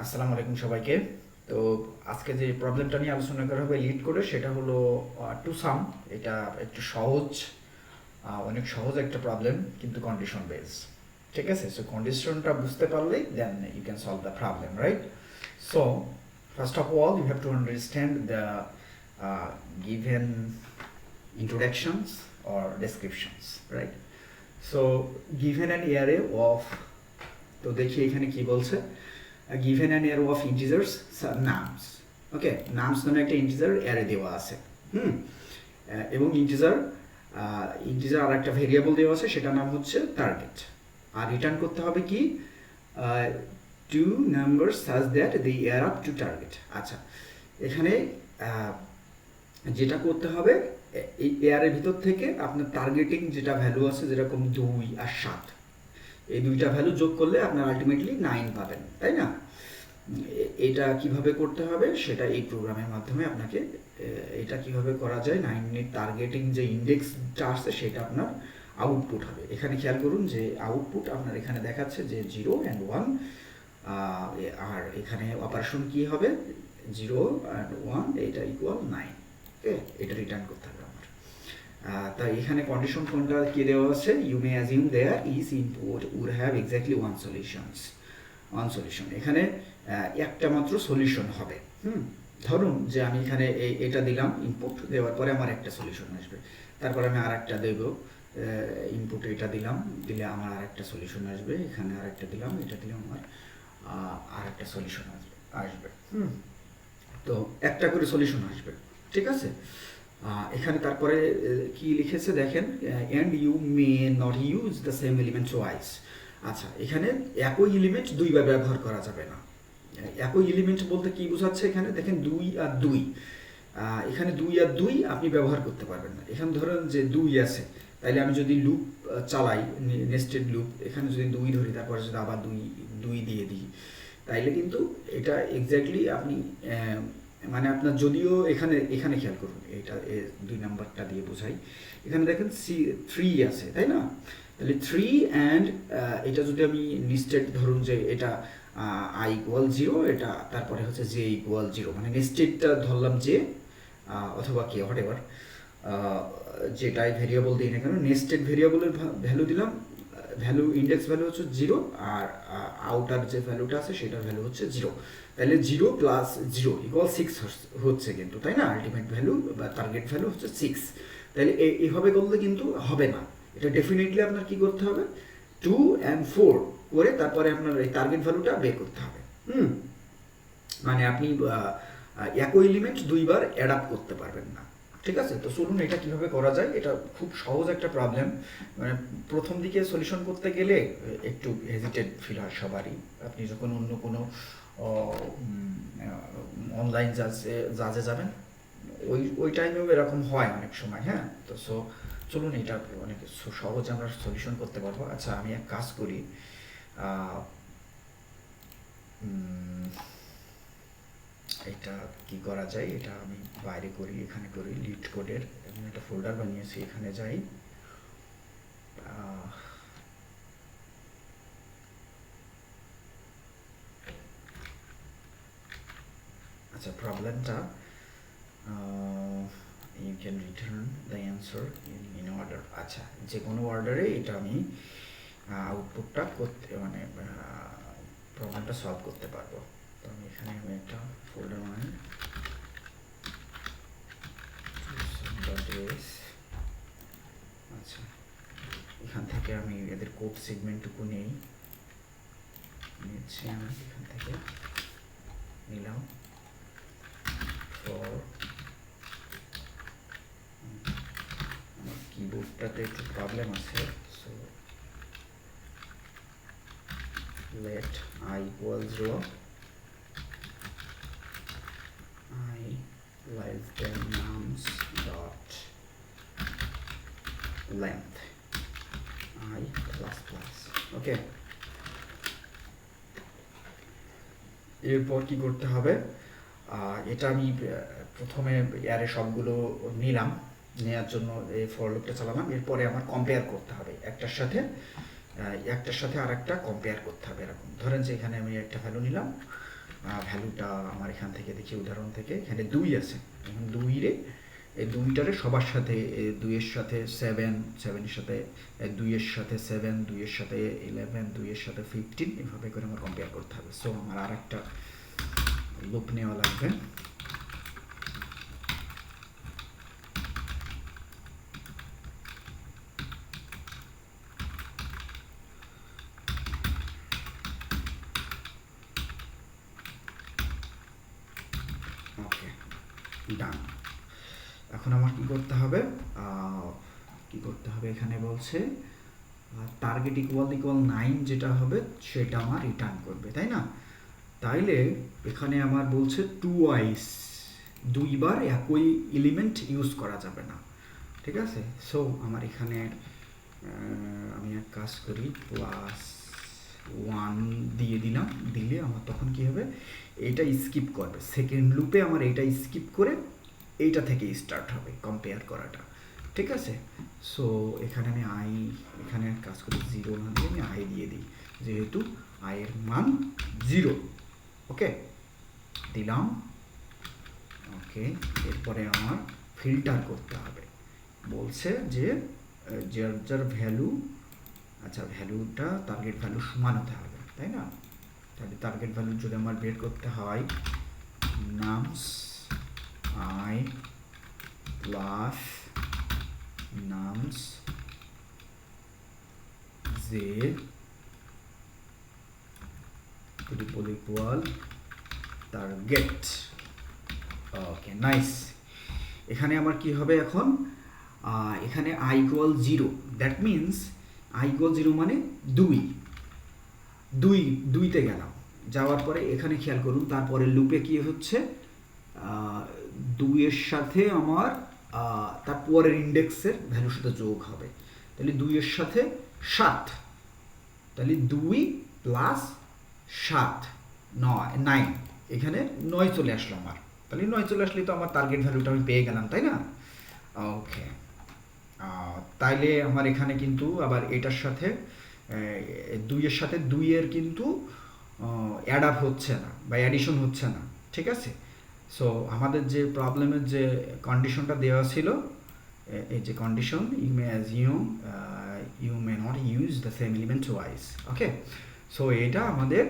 আসসালামু আলাইকুম সবাইকে। তো আজকে যে প্রবলেমটা নিয়ে আলোচনা করা হবে লিড করে সেটা হলো টু সাম। এটা একটু সহজ, অনেক সহজ একটা প্রবলেম, কিন্তু কন্ডিশন বেস। ঠিক আছে, সো কন্ডিশনটা বুঝতে পারলেই then you can solve the problem, right? So first of all you have to understand the given introductions or descriptions, right? So given an array of, তো দেখি এখানে কি বলছে, given an array of integers nums, okay, nums নামে একটা integer array দেওয়া আছে। এবং ইন্টিজার আর একটা ভেরিয়েবল দেওয়া আছে, সেটার নাম হচ্ছে টার্গেট। আর রিটার্ন করতে হবে কি, two number such that they add up to target. আচ্ছা, এখানে যেটা করতে হবে, এই এয়ারের ভিতর থেকে আপনার টার্গেটিং যেটা ভ্যালু আছে, যেরকম 2 আর 7, এই দুইটা ভ্যালু যোগ করলে আপনার আলটিমেটলি 9 পাবেন, তাই না? এটা কিভাবে করতে হবে সেটা এই প্রোগ্রামের মাধ্যমে আপনাকে, এটা কিভাবে করা যায়, 9 টার্গেটিং যে ইন্ডেক্সটা আছে সেটা আপনার আউটপুট হবে। এখানে খেয়াল করুন যে আউটপুট আপনার এখানে দেখাচ্ছে যে 0 and 1, আর এখানে অপারেশন কি হবে, 0 and 1 এটা ইকুয়াল 9। ওকে, এটা রিটার্ন করতে হবে আমার। তাই এখানে কন্ডিশন কোনটা কি দেওয়া আছে, you may assume there is input would have exactly one solution. এখানে একটা মাত্র সলিউশন হবে। ধরুন যে আমি এখানে এটা দিলাম, ইনপুট দেওয়ার পরে আমার একটা সলিউশন আসবে, তারপরে আমি আর একটা দেব, ইনপুট এটা দিলাম, দিলে আমার আর একটা সলিউশন আসবে, এখানে আর একটা দিলাম, এটা দিলে আমার আর একটা সলিউশন আসবে। তো একটা করে সলিউশন আসবে, ঠিক আছে? এখানে তারপরে কি লিখেছে দেখেন, and you may not use the same element wise. আচ্ছা, এখানে একই এলিমেন্ট দুইবার ব্যবহার করা যাবে না। একই এলিমেন্ট বলতে কি বোঝাচ্ছে, এখানে দেখেন 2 আর 2, এখানে 2 আর 2 আপনি ব্যবহার করতে পারবেন না। এখানে ধরেন যে 2 আছে, তাইলে আমি যদি লুপ চালাই, নেস্টেড লুপ, এখানে যদি 2 ধরি, তারপরে যদি আবার 2 দিয়ে দিই, তাইলে কিন্তু এটা এক্স্যাক্টলি আপনি, মানে আপনার যদিও এখানে খেয়াল করুন, এটা 2 নাম্বারটা দিয়ে বোঝাই, এখানে দেখেন 3 আছে, তাই না? তাহলে 3 অ্যান্ড এটা যদি আমি নেস্টেড, ধরুন যে এটা i ইকুয়াল 0, এটা তারপরে হচ্ছে j ইকুয়াল 0, মানে নেস্টেডটা ধরলাম j অথবা k, হোয়াট এভার, যেটাই ভেরিয়েবল দিই না কেন, নেস্টেড ভেরিয়েবলের ভ্যালু দিলাম, ভ্যালু ইন্ডেক্স ভ্যালু হচ্ছে 0, আর আউটার যে ভ্যালুটা আছে সেটার ভ্যালু হচ্ছে 0। তাহলে 0 প্লাস 0 ইকুয়াল 6 হচ্ছে কিন্তু, তাই না? আলটিমেট ভ্যালু বা টার্গেট ভ্যালু হচ্ছে 6। তাহলে এইভাবে করলে কিন্তু হবে না, এটা ডেফিনেটলি আপনার কি করতে হবে, 2 and 4 করে তারপরে আপনার এই টার্গেট ভ্যালুটা বের করতে হবে। মানে আপনি একই এলিমেন্ট দুইবার অ্যাড আপ করতে পারবেন না, ঠিক আছে? তো চলুন এটা কিভাবে করা যায়। এটা খুব সহজ একটা প্রবলেম, মানে প্রথম দিকে সলিউশন করতে গেলে একটু হেজিটেট ফিল হয় সবারই। আপনি যখন অন্য কোনো অনলাইন জাজে যাবেন, ওই টাইমেও এরকম হয় অনেক সময়, হ্যাঁ? তো চলুন এটা অনেক সহজে আমরা সলিউশন করতে পারবো। আচ্ছা, আমি এক কাজ করি, এটা কি করা যায়, এটা আমি বাইরে করি, এখানে করি, লিড কোডের আমি একটা ফোল্ডার বানিয়েছি, এখানে যাই, আচ্ছা, প্রবলেমটা, you can return the answer in order. আচ্ছা, যে কোনো অর্ডারে এটা আমি আউটপুটটা করতে, মানে প্রবলেমটা সলভ করতে পারবো। তো আমি এখানে একটা ফোল্ডার বানাই, আচ্ছা, এখান থেকে আমি এদের কোড সেগমেন্টটুকু নিচ্ছি, আমি এখান থেকে নিলাম ফর, আমার কিবোর্ডটাতে একটু প্রবলেম আছে, so let I equal 0, I less than nums dot length I plus plus, ওকে। এরপর কি করতে হবে, এটা আমি প্রথমে অ্যারে সবগুলো নিলাম, নেওয়ার জন্য এই ফর লুপটা চালালাম, এরপরে আমার কম্পেয়ার করতে হবে একটার সাথে আর একটা কম্পেয়ার করতে হবে। এরকম ধরেন যে এখানে আমি একটা ভ্যালু নিলাম, ভ্যালুটা আমার এখান থেকে দেখি উদাহরণ থেকে এখানে 2 আছে, এখন 2 রে এই 2টারে সবার সাথে 2 এর সাথে 7, 7 এর সাথে 2 এর সাথে 7, 2 এর সাথে 11, 2 এর সাথে 15, এভাবে করে আমার কম্পেয়ার করতে হবে। সো আমার আরেকটা লুপ নেওয়া লাগবে। ওকে, ডান। এখন আমার কি করতে হবে, এখানে বলছে টার্গেট ইকুয়াল 9 যেটা হবে সেটা আমার রিটার্ন করবে, তাই না? তাইলে এখানে আমার বলছে টুয়াইস, দুইবার একই এলিমেন্ট ইউজ করা যাবে না, ঠিক আছে? সো আমার এখানে আমি এক কাজ করি, +1 দিয়ে দিলাম, দিলে আমার তখন কি হবে, এটা স্কিপ করবে, সেকেন্ড লুপে আমার এটা স্কিপ করে এইটা থেকে স্টার্ট হবে কম্পেয়ার করাটা, ঠিক আছে? সো এখানে আমি এখানে এক কাজ করি, 0 না দিয়ে আমি আই দিয়ে দিই, যেহেতু আয়ের মান 0। ওকে, দিলাম। ওকে, এরপরে আমার ফিল্টার করতে হবে, বলছে যে যার ভ্যালু, আচ্ছা ভ্যালুটা টার্গেট ভ্যালু সমান হতে হবে, তাই না? তাহলে টার্গেট ভ্যালু যদি আমার বের করতে হয়, nums I plus nums J triple equal target. Okay, nice. এখানে আমার কি হবে এখন, এখানে I equal 0, that means I equal 0 মানে 2তে গেলাম, যাওয়ার পরে এখানে খেয়াল করুন তারপরে লুপে কি হচ্ছে, 2 এর সাথে আমার তারপরের ইন্ডেক্সের ভ্যালুর সাথে যোগ হবে, তাহলে 2 এর সাথে 7, তাহলে 2 প্লাস 7 9, এখানে 9 চলে আসলো আমার, তাহলে 9 চলে আসলে তো আমার টার্গেট ভ্যালুটা আমি পেয়ে গেলাম, তাই না? ওকে, তাইলে আমার এখানে কিন্তু আবার এটার সাথে 2 এর সাথে 2 এর কিন্তু অ্যাড আপ হচ্ছে না বা অ্যাডিশন হচ্ছে না, ঠিক আছে? সো আমাদের যে প্রবলেমের যে কন্ডিশনটা দেওয়া ছিল, এই যে condition, you may not use the same element wise. Okay, so এটা আমাদের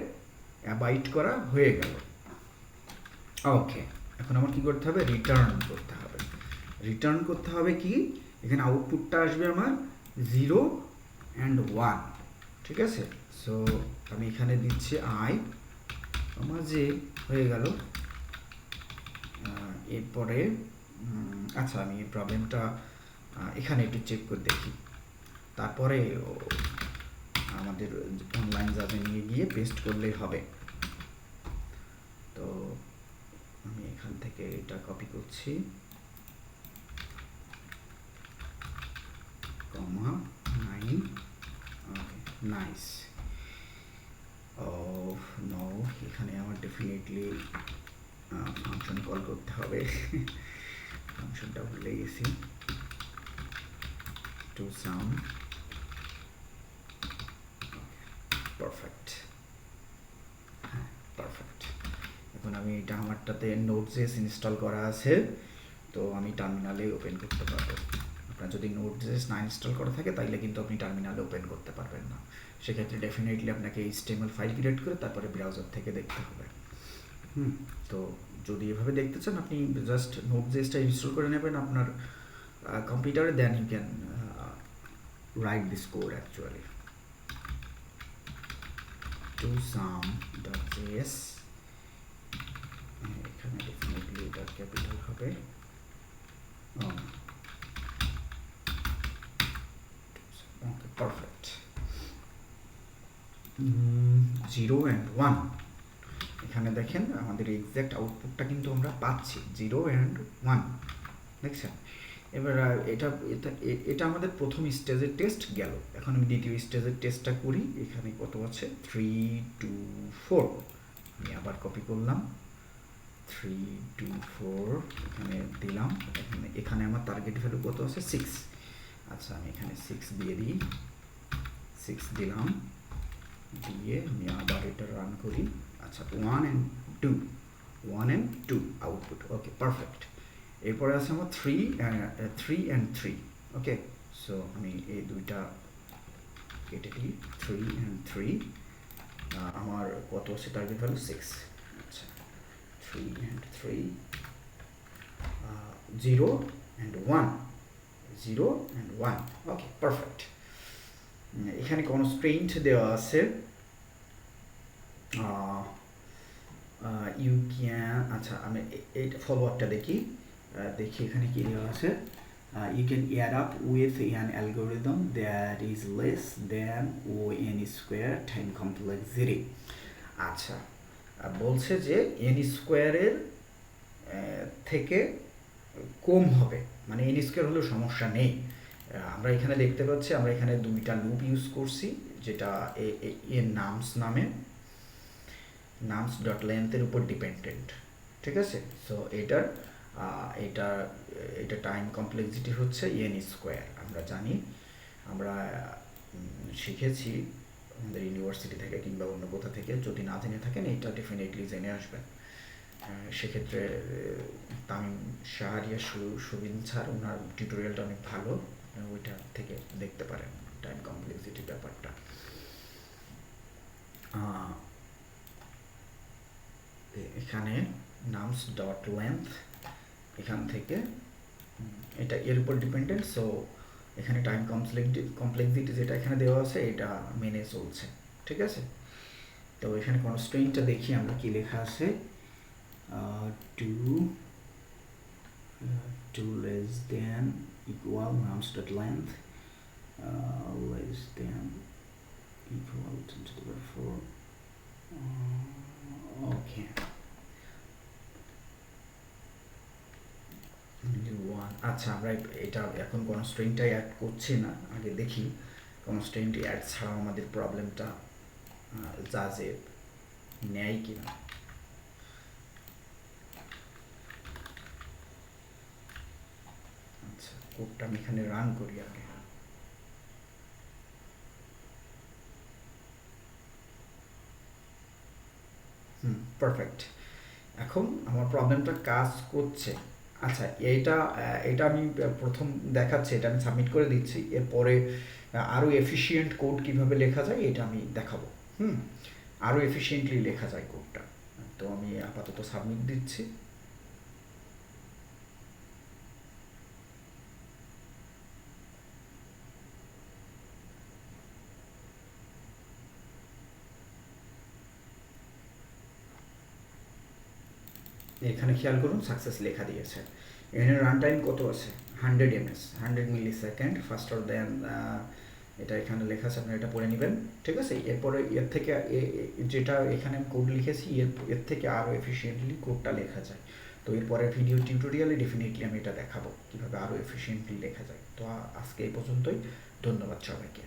অ্যাবাইড করা হয়ে গেল। ওকে, এখন আমার কি করতে হবে, রিটার্ন করতে হবে কি, এখানে আউটপুটটা আসবে আমার 0 and 1, ঠিক আছে? সো আমি এখানে দিচ্ছি আই, আমার যে হয়ে গেল। এরপরে আচ্ছা আমি এই প্রবলেমটা এখানে একটু চেক করে দেখি, তারপরে আমাদের অনলাইন জাজে নিয়ে গিয়ে পেস্ট করলেই হবে। তো আমি এখান থেকে এটা কপি করছি, কমা 9। ওকে, নাইস। নো, এখানে আমার ডেফিনেটলি ফাংশন কল করতে হবে, ফাংশনটা ভুলে গেছি, টু সাম। পারফেক্ট, হ্যাঁ পারফেক্ট। এখন আমি এটা আমারটাতে নোড.js ইনস্টল করা আছে, তো আমি টার্মিনালে ওপেন করতে পারবো। আপনার যদি নোড.js না ইনস্টল করা থাকে তাইলে কিন্তু আপনি টার্মিনালে ওপেন করতে পারবেন না, সেক্ষেত্রে ডেফিনেটলি আপনাকে HTML ফাইল ক্রিয়েট করে তারপরে ব্রাউজার থেকে দেখতে হবে। তো যদি এভাবে দেখতে চান আপনি জাস্ট নোড.js-টা ইনস্টল করে নেবেন আপনার কম্পিউটারে, then you can write this code actually. To সাম.js, এখানে ডেফিনেটলি এটা ক্যাপিটাল হবে। ওকে, পারফেক্ট। 0 and 1, এখানে দেখেন আমাদের এক্সাক্ট আউটপুটটা কিন্তু আমরা পাচ্ছি 0 and 1, দেখছেন? এবার এটা আমাদের প্রথম স্টেজের টেস্ট গেল। এখন আমি দ্বিতীয় স্টেজের টেস্টটা করি। এখানে কত আছে, 3 2 4, আমি আবার কপি করলাম, 3 2 4 এখানে দিলাম। এখানে আমার টার্গেট ভ্যালু কত আছে, 6। আচ্ছা আমি এখানে 6 দিয়ে দিই, 6 দিলাম, দিয়ে আমি আবার এটা রান করি। আচ্ছা 1 and 2 2 1 and 2 output. Okay perfect. এরপরে আছে আমার 3 and 3। ওকে সো আমি এই দুইটা কেটে দিই, 3 and 3। আমার কত আছে টার্গেট ভ্যালু 6। আচ্ছা 3 and 3 0 and 1 0 and 1। Okay perfect. এখানে কনস্ট্রেইন্ট দেওয়া আছে ইউ ক্যান, আচ্ছা আমি এই ফলো আপটা দেখি এখানে কি দেওয়া আছে। You can add up with an algorithm that is less than o n square time complexity। আচ্ছা বলছে যে n স্কোয়ারের থেকে কম হবে, মানে n স্কোয়ার হলেও সমস্যা নেই। আমরা এখানে দেখতে পাচ্ছি, আমরা এখানে দুইটা লুপ ইউজ করছি, যেটা এর নামস ডট লেন্থের উপর ডিপেন্ডেন্ট, ঠিক আছে। সো এটা টাইম কমপ্লেক্সিটি হচ্ছে n স্কোয়ার। আমরা জানি, আমরা শিখেছি আমাদের ইউনিভার্সিটি থেকে কিংবা অন্য কোথা থেকে, যদি না জেনে থাকেন এটা ডেফিনেটলি জেনে আসবেন। সেক্ষেত্রে তামিম শাহরিয়া সুবিন স্যার, ওনার টিউটোরিয়ালটা অনেক ভালো, ওইটা থেকে দেখতে পারেন টাইম কমপ্লেক্সিটির ব্যাপারটা। এখানে নামস ডট লেন্থ, এখান থেকে এটা এর উপর ডিপেন্ডেন্ট। সো এখানে টাইম কমপ্লেক্সিটি যেটা এখানে দেওয়া আছে এটা মেনে চলছে, ঠিক আছে। তো এখানে কনস্ট্রেইনটা দেখি আমরা কি লেখা আছে। 2 less than equal nums dot length less than equal 10 to the power 4। ওকে 1। আচ্ছা আমরা এটা এখন কনস্ট্রেইনটা অ্যাড করছি না, আগে দেখি কনস্ট্রেইনট অ্যাড ছাড়া আমাদের প্রবলেমটা জাজে নেয় কিনা। আচ্ছা কোডটা আমি এখানে রান করি আগে। পারফেক্ট। এখন আমার প্রবলেমটা কাজ করছে। আচ্ছা এটা আমি প্রথম দেখাচ্ছি, এটা আমি সাবমিট করে দিচ্ছি। এরপরে আরও এফিশিয়েন্ট কোড কিভাবে লেখা যায় এটা আমি দেখাবো। আরও এফিশিয়েন্টলি লেখা যায় কোডটা। তো আমি আপাতত সাবমিট দিচ্ছি। এখানে খেয়াল করুন সাকসেস লেখা দিয়েছে। এখানে রান টাইম কত আছে, 100 ms 100 মিলি সেকেন্ড ফাস্টার দেন, এটা এখানে লেখা আছে, আপনারা এটা পড়ে নেবেন, ঠিক আছে। এরপরে এর থেকে যেটা এখানে আমি কোড লিখেছি এর থেকে আরও এফিশিয়েন্টলি কোডটা লেখা যায়। তো এরপরের ভিডিও টিউটোরিয়ালে ডেফিনেটলি আমি এটা দেখাবো কীভাবে আরও এফিশিয়েন্টলি লেখা যায়। তো আজকে এই পর্যন্তই, ধন্যবাদ সবাইকে।